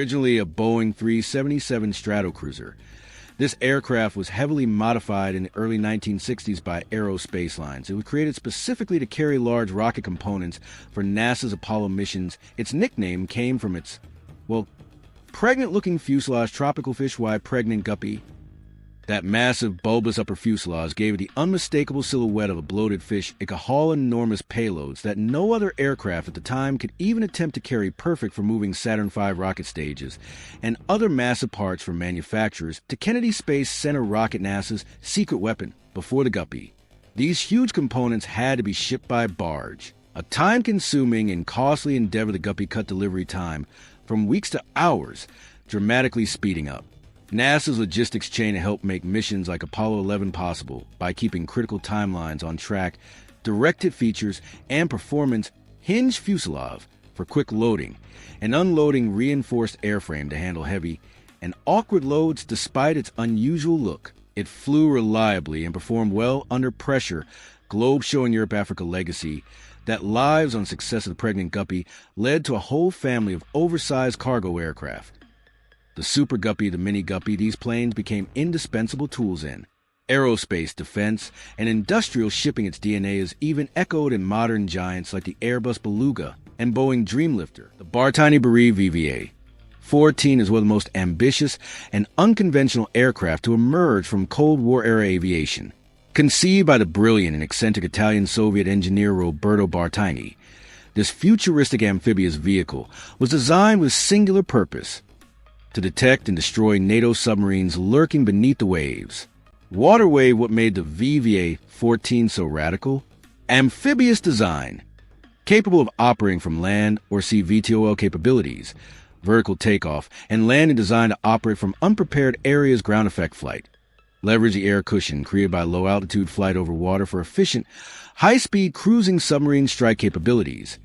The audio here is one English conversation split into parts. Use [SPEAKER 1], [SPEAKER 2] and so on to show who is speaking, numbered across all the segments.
[SPEAKER 1] originally a Boeing 377 Stratocruiser. This aircraft was heavily modified in the early 1960s by aerospace lines. It was created specifically to carry large rocket components for NASA's Apollo missions. Its nickname came from its, pregnant-looking fuselage. Tropical fish, why pregnant guppy? That massive, bulbous upper fuselage gave it the unmistakable silhouette of a bloated fish. It could haul enormous payloads that no other aircraft at the time could even attempt to carry, perfect for moving Saturn V rocket stages and other massive parts from manufacturers to Kennedy Space Center rocket, NASA's secret weapon. Before the guppy, these huge components had to be shipped by barge. A time-consuming and costly endeavor, the guppy cut delivery time from weeks to hours, dramatically speeding up. NASA's logistics chain helped make missions like Apollo 11 possible by keeping critical timelines on track. Directed features and performance: hinged fuselage for quick loading and unloading, reinforced airframe to handle heavy and awkward loads. Despite its unusual look, it flew reliably and performed well under pressure. Globe showing Europe Africa legacy. That lives on success of the pregnant guppy led to a whole family of oversized cargo aircraft. The Super Guppy, the Mini Guppy, these planes became indispensable tools in aerospace, defense, and industrial shipping. Its DNA is even echoed in modern giants like the Airbus Beluga and Boeing Dreamlifter. The Bartini Berea VVA-14 is one of the most ambitious and unconventional aircraft to emerge from Cold War-era aviation. Conceived by the brilliant and eccentric Italian-Soviet engineer Roberto Bartini, this futuristic amphibious vehicle was designed with singular purpose: to detect and destroy NATO submarines lurking beneath the waves. Waterway. What made the VVA-14 so radical? Amphibious design, capable of operating from land or sea. VTOL capabilities, vertical takeoff and landing, designed to operate from unprepared areas. Ground effect flight, leverage the air cushion created by low-altitude flight over water for efficient, high-speed cruising. Submarine strike capabilities,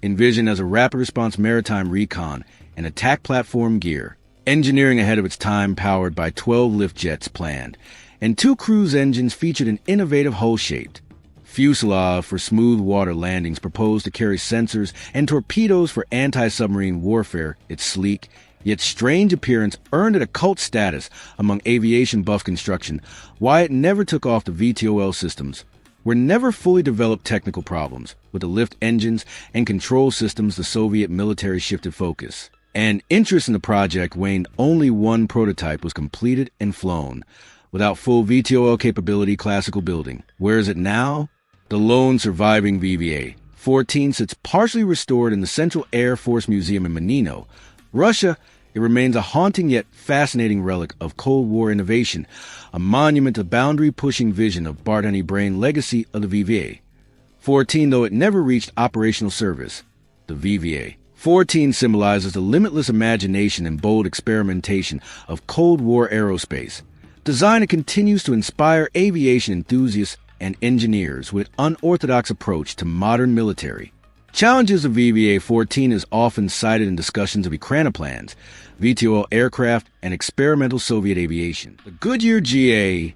[SPEAKER 1] envisioned as a rapid response maritime recon and attack platform gear. Engineering ahead of its time, powered by 12 lift jets planned, and 2 cruise engines. Featured an innovative hull-shaped fuselage for smooth water landings, proposed to carry sensors and torpedoes for anti-submarine warfare. Its sleek yet strange appearance earned it a cult status among aviation buff. Construction: why it never took off. The VTOL systems were never fully developed. Technical problems with the lift engines and control systems. The Soviet military shifted focus, and interest in the project waned. Only one prototype was completed and flown, without full VTOL capability. Classical building. Where is it now? The lone surviving VVA-14 sits partially restored in the Central Air Force Museum in Menino, Russia. It remains a haunting yet fascinating relic of Cold War innovation, a monument to boundary-pushing vision of Bartini brain legacy of the VVA-14. Though it never reached operational service, the VVA-14 symbolizes the limitless imagination and bold experimentation of Cold War aerospace. Design, it continues to inspire aviation enthusiasts and engineers with unorthodox approach to modern military challenges. Of VVA-14 is often cited in discussions of Ekranoplan's VTOL aircraft and experimental Soviet aviation. The Goodyear GA-33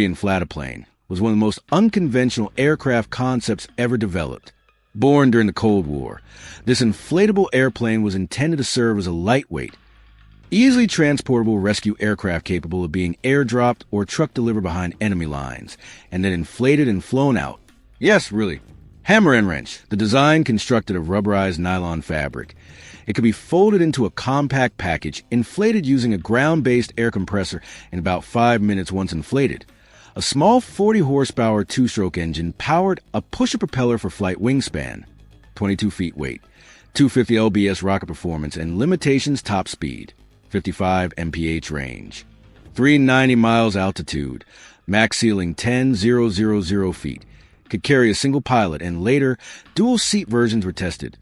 [SPEAKER 1] inflataplane was one of the most unconventional aircraft concepts ever developed. Born during the Cold War, this inflatable airplane was intended to serve as a lightweight, easily transportable rescue aircraft capable of being airdropped or truck delivered behind enemy lines, and then inflated and flown out. Yes, really. Hammer and wrench. The design constructed of rubberized nylon fabric. It could be folded into a compact package, inflated using a ground-based air compressor in about 5 minutes once inflated. A small 40-horsepower two-stroke engine powered a pusher propeller for flight wingspan, 22 feet weight, 250 lbs rocket performance, and limitations: top speed, 55 mph range, 390 miles altitude, max ceiling 10,000 feet. Could carry a single pilot, and later dual-seat versions were tested.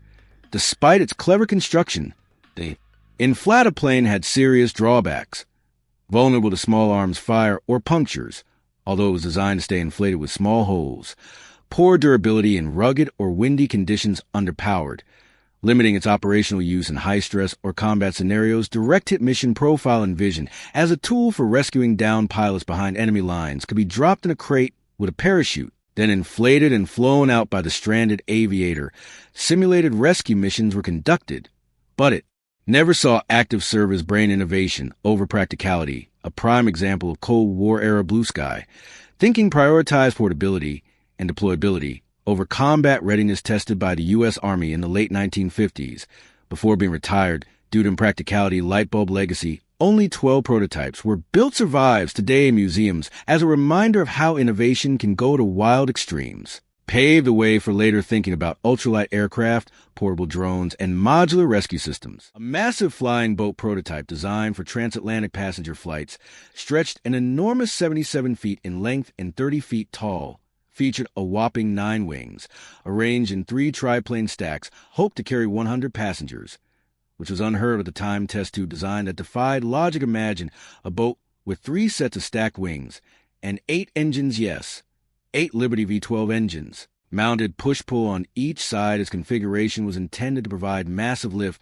[SPEAKER 1] Despite its clever construction, the inflataplane had serious drawbacks: vulnerable to small arms fire or punctures, although it was designed to stay inflated with small holes; poor durability in rugged or windy conditions; underpowered, limiting its operational use in high-stress or combat scenarios. Direct-hit mission profile envisioned as a tool for rescuing downed pilots behind enemy lines, could be dropped in a crate with a parachute, then inflated and flown out by the stranded aviator. Simulated rescue missions were conducted, but it Never saw active service brain innovation over practicality, a prime example of Cold War-era blue sky. Thinking prioritized portability and deployability over combat readiness tested by the U.S. Army in the late 1950s. Before being retired due to impracticality light bulb legacy, only 12 prototypes were built survives today in museums as a reminder of how innovation can go to wild extremes. Paved the way for later thinking about ultralight aircraft, portable drones, and modular rescue systems. A massive flying boat prototype designed for transatlantic passenger flights stretched an enormous 77 feet in length and 30 feet tall, featured a whopping 9 wings, arranged in 3 triplane stacks, hoped to carry 100 passengers, which was unheard of at the time. Test tube design that defied logic. Imagine a boat with 3 sets of stacked wings and 8 engines, yes, 8 Liberty V12 engines, mounted push-pull on each side. Its configuration was intended to provide massive lift,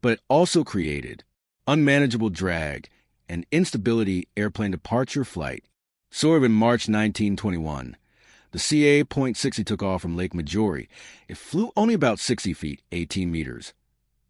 [SPEAKER 1] but it also created unmanageable drag and instability airplane departure flight. Sort of in March 1921, the CA.60 took off from Lake Maggiore. It flew only about 60 feet, 18 meters.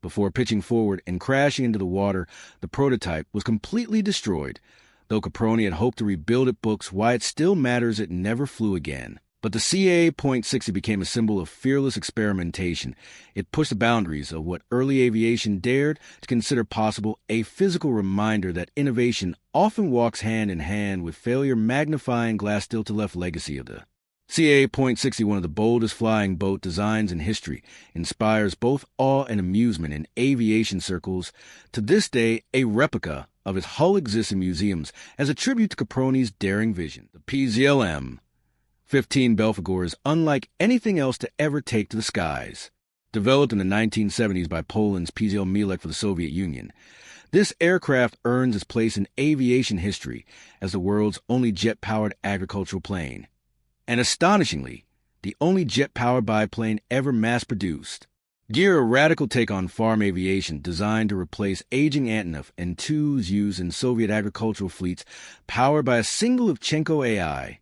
[SPEAKER 1] Before pitching forward and crashing into the water, the prototype was completely destroyed. Though Caproni had hoped to rebuild it, books why it still matters it never flew again. But the CA.60 became a symbol of fearless experimentation. It pushed the boundaries of what early aviation dared to consider possible, a physical reminder that innovation often walks hand in hand with failure, magnifying glass still to left legacy of the CA.60, one of the boldest flying boat designs in history, inspires both awe and amusement in aviation circles. To this day, a replica of its hull exists in museums as a tribute to Caproni's daring vision. The PZLM 15 Belphegor is unlike anything else to ever take to the skies. Developed in the 1970s by Poland's PZL Milek for the Soviet Union, this aircraft earns its place in aviation history as the world's only jet-powered agricultural plane, and astonishingly, the only jet-powered biplane ever mass-produced. Gear, a radical take on farm aviation designed to replace aging Antonov and TUs used in Soviet agricultural fleets, powered by a single Ivchenko AI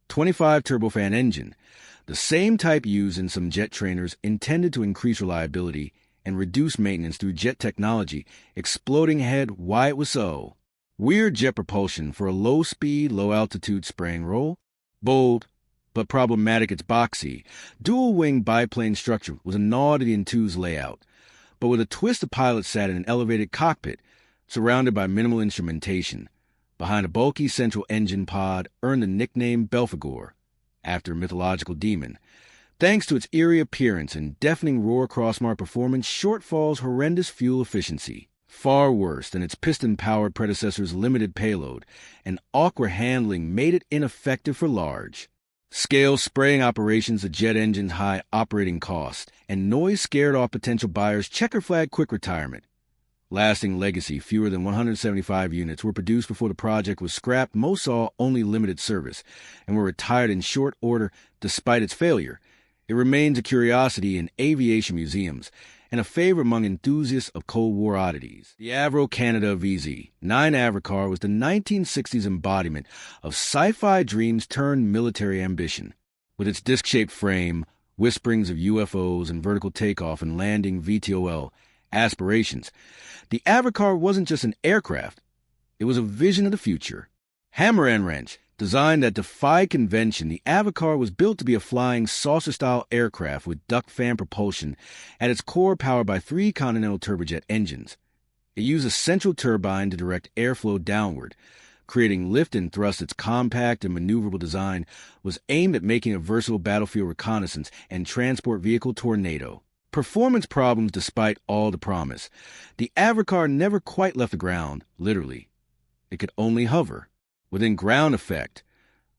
[SPEAKER 1] 25 turbofan engine, the same type used in some jet trainers, intended to increase reliability and reduce maintenance through jet technology. Exploding head, why it was so. Weird jet propulsion for a low-speed, low-altitude spraying roll. Bold, but problematic. Its boxy, dual-wing biplane structure was a nod to the Enthuse layout, but with a twist, the pilot sat in an elevated cockpit, surrounded by minimal instrumentation. Behind a bulky central engine pod, earned the nickname Belphegor, after a mythological demon. Thanks to its eerie appearance and deafening roar crossmark performance, shortfalls, horrendous fuel efficiency, far worse than its piston-powered predecessor's limited payload, and awkward handling made it ineffective for large-scale spraying operations. The jet engine's high operating cost and noise scared off potential buyers. Checker flag quick retirement. Lasting legacy, fewer than 175 units were produced before the project was scrapped. Most saw only limited service and were retired in short order despite its failure. It remains a curiosity in aviation museums and a favorite among enthusiasts of Cold War oddities. The Avro Canada VZ-9 Avrocar was the 1960s embodiment of sci-fi dreams turned military ambition. With its disc-shaped frame, whisperings of UFOs, and vertical takeoff and landing VTOL aspirations, the Avrocar wasn't just an aircraft, it was a vision of the future. Hammer and wrench, designed that defied convention, the Avrocar was built to be a flying saucer-style aircraft with duct fan propulsion, at its core powered by 3 Continental turbojet engines. It used a central turbine to direct airflow downward, creating lift and thrust. Its compact and maneuverable design was aimed at making a versatile battlefield reconnaissance and transport vehicle tornado. Performance problems despite all the promise. The Avrocar never quite left the ground, literally. It could only hover, within ground effect,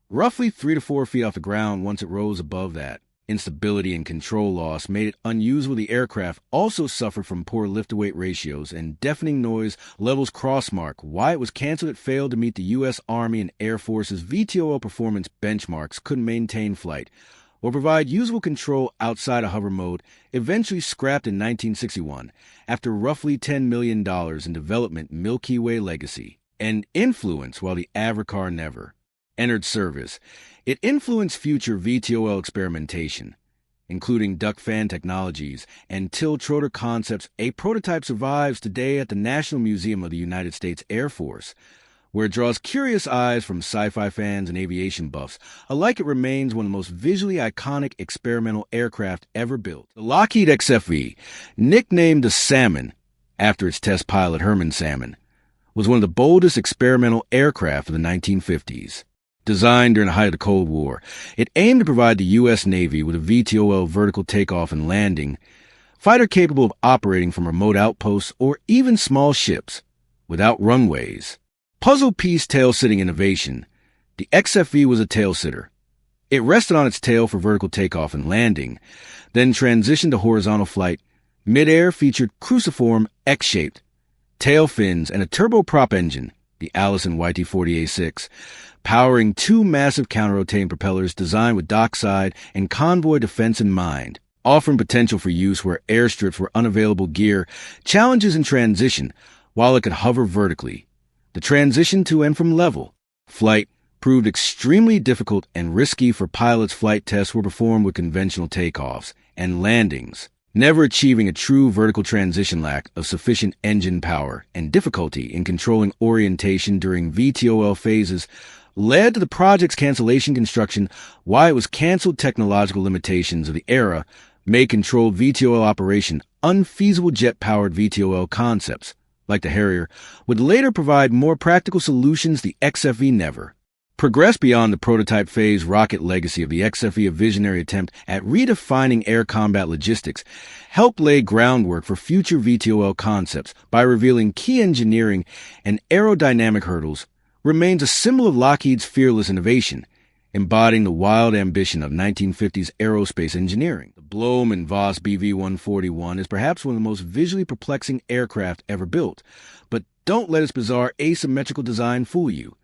[SPEAKER 1] roughly 3 to 4 feet off the ground. Once it rose above that, instability and control loss made it unusable. The aircraft also suffered from poor lift-to-weight ratios and deafening noise levels. Crossmark, why it was canceled. It failed to meet the U.S. Army and Air Force's VTOL performance benchmarks, couldn't maintain flight or provide usable control outside of hover mode. Eventually scrapped in 1961 after roughly $10 million in development. Milky Way legacy and influence. While the Avrocar never entered service, it influenced future VTOL experimentation, including duck fan technologies and tilt-rotor concepts. A prototype survives today at the National Museum of the United States Air Force, where it draws curious eyes from sci-fi fans and aviation buffs. Alike, it remains one of the most visually iconic experimental aircraft ever built. The Lockheed XFV, nicknamed the Salmon after its test pilot Herman Salmon, was one of the boldest experimental aircraft of the 1950s. Designed during the height of the Cold War, it aimed to provide the U.S. Navy with a VTOL vertical takeoff and landing, fighter capable of operating from remote outposts or even small ships without runways. Puzzle piece tail-sitting innovation. The XFV was a tail-sitter. It rested on its tail for vertical takeoff and landing, then transitioned to horizontal flight. Mid-air featured cruciform X-shaped tail fins and a turboprop engine, the Allison YT-40A6, powering two massive counter-rotating propellers designed with dockside and convoy defense in mind, offering potential for use where airstrips were unavailable gear, challenges in transition, while it could hover vertically. The transition to and from level flight proved extremely difficult and risky for pilots. Flight tests were performed with conventional takeoffs and landings, never achieving a true vertical transition. Lack of sufficient engine power and difficulty in controlling orientation during VTOL phases led to the project's cancellation. Construction, why it was canceled. Technological limitations of the era made controlled VTOL operation unfeasible. Jet-powered VTOL concepts, like the Harrier, would later provide more practical solutions. The XFV never progressed beyond the prototype phase. Rocket legacy of the XFV, a visionary attempt at redefining air combat logistics, helped lay groundwork for future VTOL concepts by revealing key engineering and aerodynamic hurdles, remains a symbol of Lockheed's fearless innovation, embodying the wild ambition of 1950s aerospace engineering. The Blohm and Voss BV-141 is perhaps one of the most visually perplexing aircraft ever built, but don't let its bizarre asymmetrical design fool you.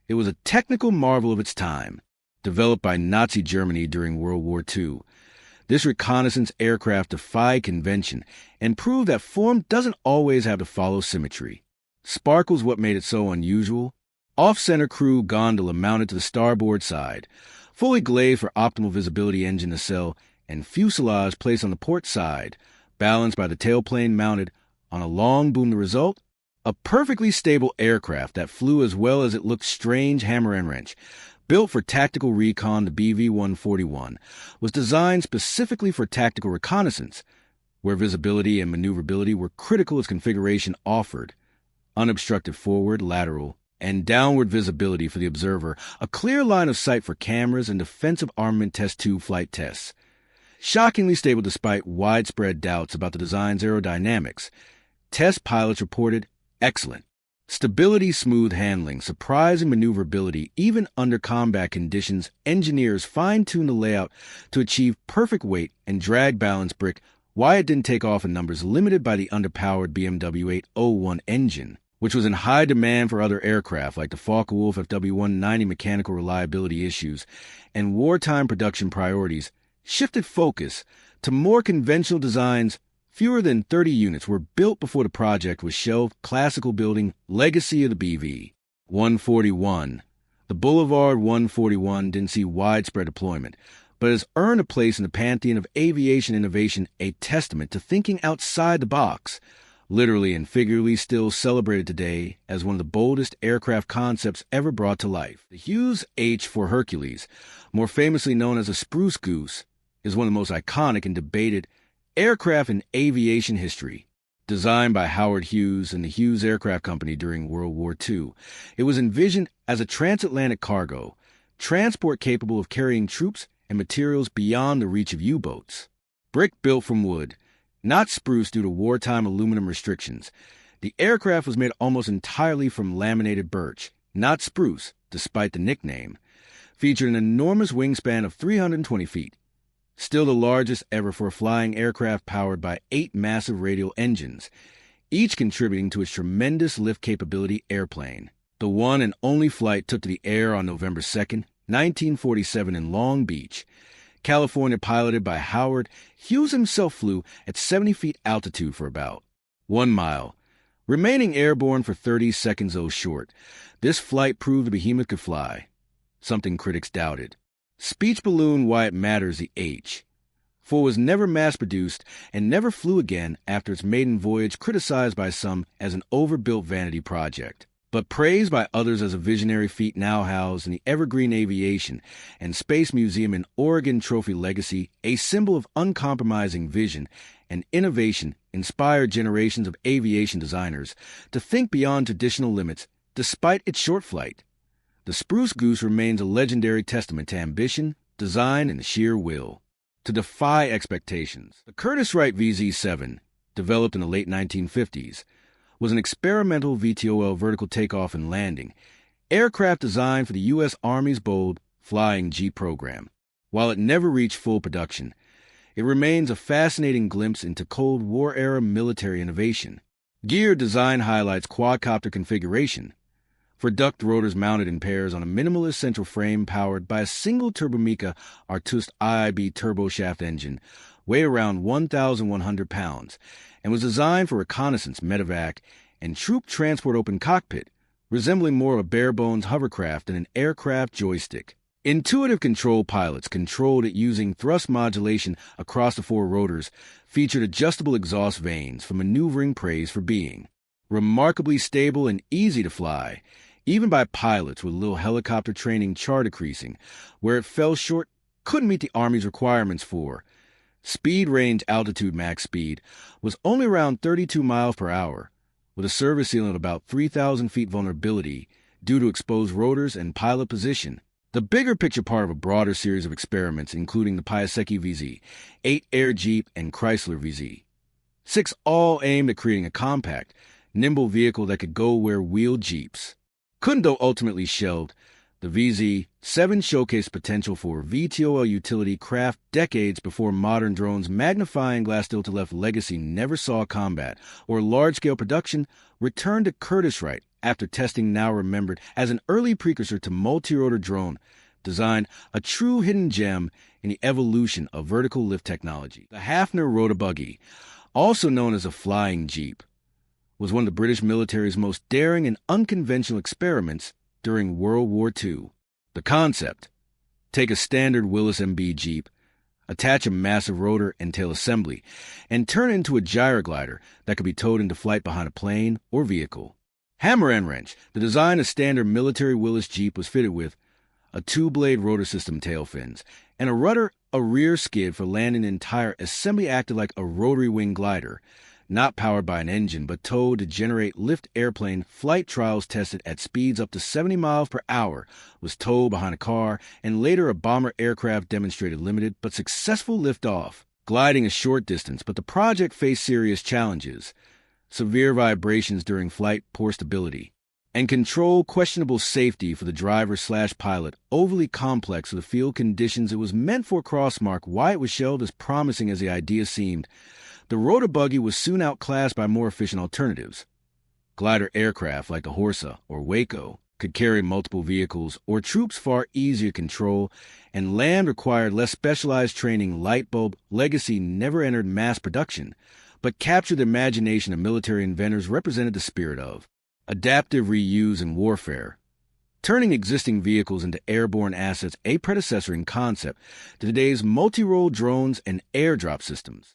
[SPEAKER 1] It was a technical marvel of its time, developed by Nazi Germany during World War II. This reconnaissance aircraft defied convention and proved that form doesn't always have to follow symmetry. Sparkles what made it so unusual. Off-center crew gondola mounted to the starboard side, fully glazed for optimal visibility. Engine nacelle and fuselage placed on the port side, balanced by the tailplane mounted on a long boom. The result? A perfectly stable aircraft that flew as well as it looked strange. Hammer and wrench. Built for tactical recon, the BV-141 was designed specifically for tactical reconnaissance, where visibility and maneuverability were critical as configuration offered unobstructed forward, lateral, and downward visibility for the observer, a clear line of sight for cameras, and defensive armament test tube flight tests. Shockingly stable despite widespread doubts about the design's aerodynamics. Test pilots reported excellent stability, smooth handling, surprising maneuverability, even under combat conditions. Engineers fine-tuned the layout to achieve perfect weight and drag balance. Brick, why it didn't take off in numbers, limited by the underpowered BMW 801 engine, which was in high demand for other aircraft like the Focke-Wulf FW-190. Mechanical reliability issues and wartime production priorities shifted focus to more conventional designs. Fewer than 30 units were built before the project was shelved. Classical building legacy of the BV-141. The Boulevard 141 didn't see widespread deployment, but has earned a place in the pantheon of aviation innovation, a testament to thinking outside the box. Literally and figuratively, still celebrated today as one of the boldest aircraft concepts ever brought to life. The Hughes H-4 Hercules, more famously known as a Spruce Goose, is one of the most iconic and debated aircraft in aviation history. Designed by Howard Hughes and the Hughes Aircraft Company during World War II, it was envisioned as a transatlantic cargo, transport capable of carrying troops and materials beyond the reach of U-boats. Brick built from wood, not spruce due to wartime aluminum restrictions. The aircraft was made almost entirely from laminated birch, not spruce, despite the nickname. Featured an enormous wingspan of 320 feet, still the largest ever for a flying aircraft powered by 8 massive radial engines, each contributing to its tremendous lift capability. Airplane. The one and only flight took to the air on November 2nd, 1947 in Long Beach, California, piloted by Howard. Hughes himself flew at 70 feet altitude for about 1 mile, remaining airborne for 30 seconds. Though short, this flight proved the behemoth could fly, something critics doubted. Speech balloon, why it matters. The H. for it was never mass-produced and never flew again after its maiden voyage, criticized by some as an overbuilt vanity project, but praised by others as a visionary feat now housed in the Evergreen Aviation and Space Museum in Oregon. Trophy legacy, a symbol of uncompromising vision and innovation, inspired generations of aviation designers to think beyond traditional limits despite its short flight. The Spruce Goose remains a legendary testament to ambition, design, and sheer will to defy expectations. The Curtiss-Wright VZ-7, developed in the late 1950s, was an experimental VTOL vertical takeoff and landing aircraft designed for the U.S. Army's bold Flying Jeep program. While it never reached full production, it remains a fascinating glimpse into Cold War-era military innovation. Gear design highlights quadcopter configuration, for duct rotors mounted in pairs on a minimalist central frame powered by a single Turbomeca Artust IIB turboshaft engine, weighed around 1,100 pounds, and was designed for reconnaissance, medevac, and troop transport open cockpit, resembling more of a bare-bones hovercraft than an aircraft joystick. Intuitive control pilots controlled it using thrust modulation across the four rotors, featured adjustable exhaust vanes for maneuvering, praised for being remarkably stable and easy to fly, even by pilots with little helicopter training. Char decreasing, where it fell short, couldn't meet the Army's requirements for speed range. Altitude max speed was only around 32 miles per hour, with a service ceiling of about 3,000 feet vulnerability due to exposed rotors and pilot position. The bigger picture part of a broader series of experiments, including the Piasecki VZ, 8 Air Jeep, and Chrysler VZ. 6 all aimed at creating a compact, nimble vehicle that could go where wheeled Jeeps couldn't, though ultimately shelved. The VZ-7 showcased potential for VTOL utility craft decades before modern drones. Magnifying glass tilt-to-left legacy never saw combat or large-scale production. Returned to Curtiss-Wright after testing, now remembered as an early precursor to multi-rotor drone design, a true hidden gem in the evolution of vertical lift technology. The Hafner Rotobuggy, also known as a Flying Jeep, was one of the British military's most daring and unconventional experiments during World War II. The concept: take a standard Willis MB Jeep, attach a massive rotor and tail assembly, and turn it into a gyroglider that could be towed into flight behind a plane or vehicle. Hammer and wrench: the design of standard military Willis Jeep was fitted with a 2-blade rotor system tail fins, and a rudder. A rear skid for landing. The entire assembly acted like a rotary wing glider, not powered by an engine, but towed to generate lift. Airplane flight trials tested at speeds up to 70 miles per hour, was towed behind a car, and later a bomber aircraft demonstrated limited but successful liftoff, gliding a short distance. But the project faced serious challenges: severe vibrations during flight, poor stability, and control, questionable safety for the driver/pilot, overly complex for the field conditions it was meant for. Crossmark why it was shelved. As promising as the idea seemed, the Rotobuggy was soon outclassed by more efficient alternatives. Glider aircraft like the Horsa or Waco could carry multiple vehicles or troops far easier to control, and land required less specialized training. Lightbulb legacy never entered mass production, but captured the imagination of military inventors, represented the spirit of adaptive reuse in warfare, turning existing vehicles into airborne assets, a predecessor in concept to today's multi-role drones and airdrop systems.